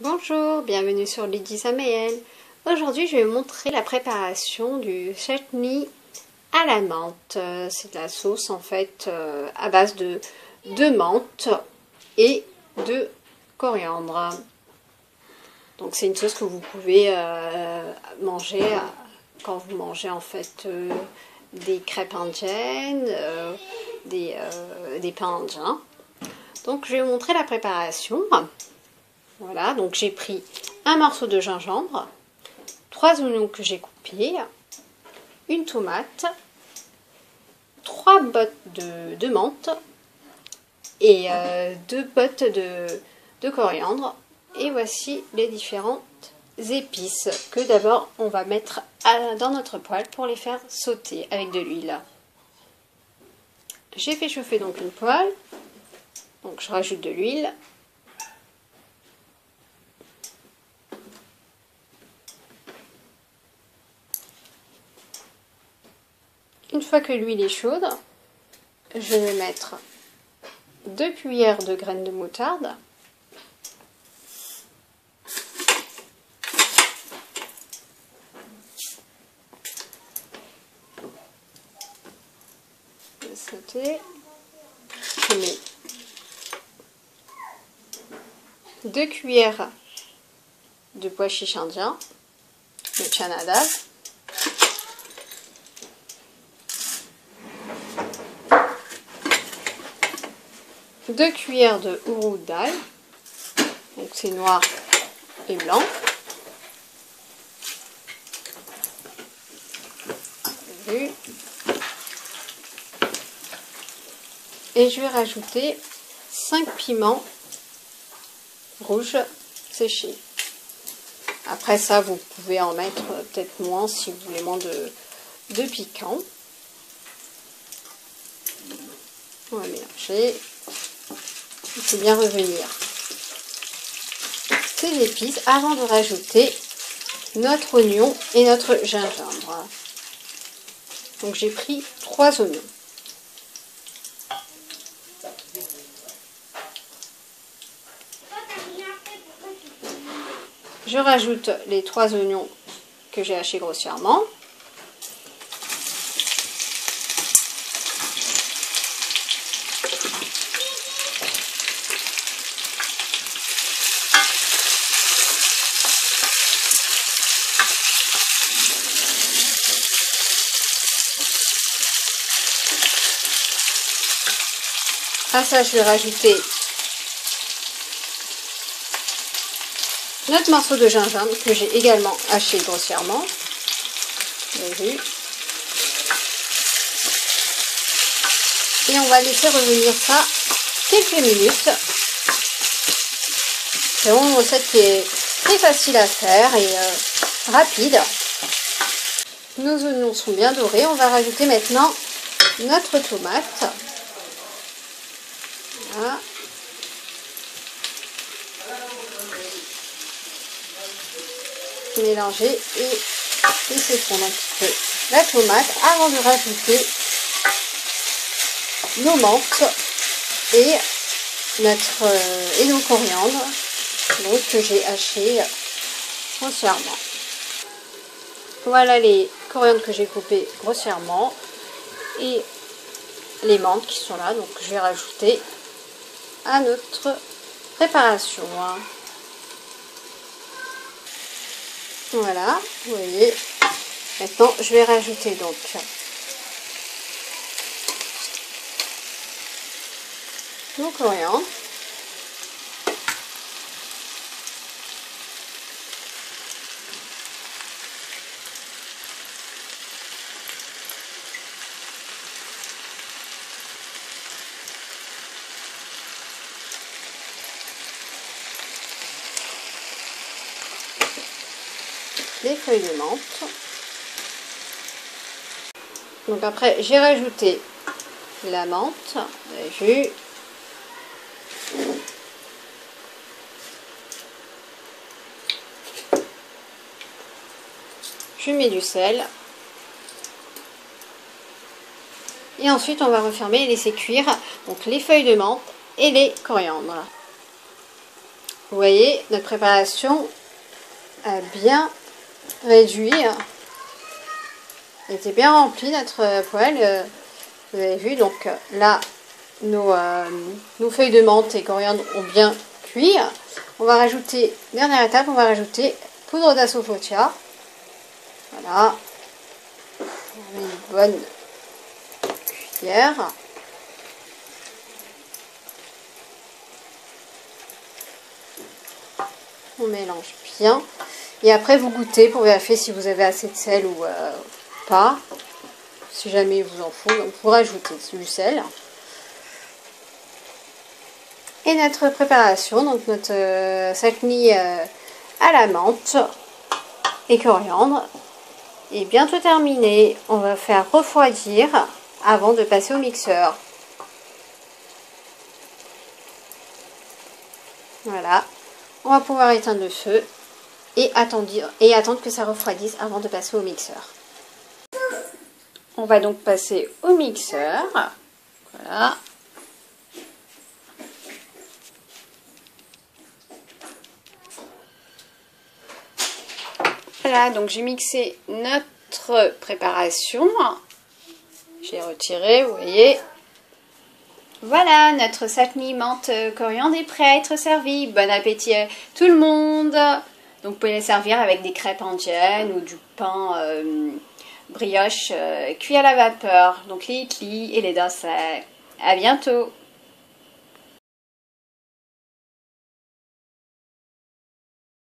Bonjour, bienvenue sur Lydie Saméel. Aujourd'hui, je vais vous montrer la préparation du chutney à la menthe. C'est de la sauce en fait à base de menthe et de coriandre. Donc c'est une sauce que vous pouvez manger quand vous mangez en fait des crêpes indiennes, des pains indiens. Donc je vais vous montrer la préparation. Voilà, donc j'ai pris un morceau de gingembre, 3 oignons que j'ai coupés, une tomate, 3 bottes de menthe et 2 bottes de coriandre. Et voici les différentes épices que d'abord on va mettre dans notre poêle pour les faire sauter avec de l'huile. J'ai fait chauffer donc une poêle, donc je rajoute de l'huile. Une fois que l'huile est chaude, je vais mettre 2 cuillères de graines de moutarde, sauter. Je mets 2 cuillères de pois chiches indiens, de chana dal, 2 cuillères de urud dal, donc c'est noir et blanc, et je vais rajouter 5 piments rouges séchés. Après ça, vous pouvez en mettre peut-être moins si vous voulez moins de piquant. On va mélanger. Il faut bien revenir ces épices avant de rajouter notre oignon et notre gingembre. Donc j'ai pris 3 oignons. Je rajoute les 3 oignons que j'ai hachés grossièrement. À ça, je vais rajouter notre morceau de gingembre que j'ai également haché grossièrement. Vous avez vu. Et on va laisser revenir ça quelques minutes. C'est vraiment une recette qui est très facile à faire et rapide. Nos oignons sont bien dorés. On va rajouter maintenant notre tomate. Voilà. Mélanger et laisser fondre un petit peu la tomate avant de rajouter nos menthes et nos coriandres donc, que j'ai hachés grossièrement. Voilà les coriandres que j'ai coupés grossièrement et les menthes qui sont là, donc je vais rajouter à notre préparation. Voilà, vous voyez. Maintenant, je vais rajouter donc nos coriandres. Les feuilles de menthe. Donc après, j'ai rajouté la menthe, vous avez vu. Je mets du sel. Et ensuite, on va refermer et laisser cuire donc les feuilles de menthe et les coriandres. Vous voyez, notre préparation a bien réduit. Elle était bien remplie, notre poêle. Vous avez vu, donc là, nos feuilles de menthe et coriandre ont bien cuit. On va rajouter, dernière étape, on va rajouter poudre d'asafoetida. Voilà. On met une bonne cuillère. On mélange bien. Et après, vous goûtez pour vérifier si vous avez assez de sel ou pas. Si jamais il vous en faut, donc vous rajoutez du sel. Et notre préparation, donc notre chutney à la menthe et coriandre est bientôt terminée. On va faire refroidir avant de passer au mixeur. Voilà. On va pouvoir éteindre le feu et attendre que ça refroidisse avant de passer au mixeur. On va donc passer au mixeur. Voilà. Voilà, donc j'ai mixé notre préparation. J'ai retiré, vous voyez. Voilà, notre chutney menthe coriandre est prêt à être servi. Bon appétit à tout le monde. Donc vous pouvez les servir avec des crêpes indiennes ou du pain brioche cuit à la vapeur. Donc les idlis et les dossas. À bientôt.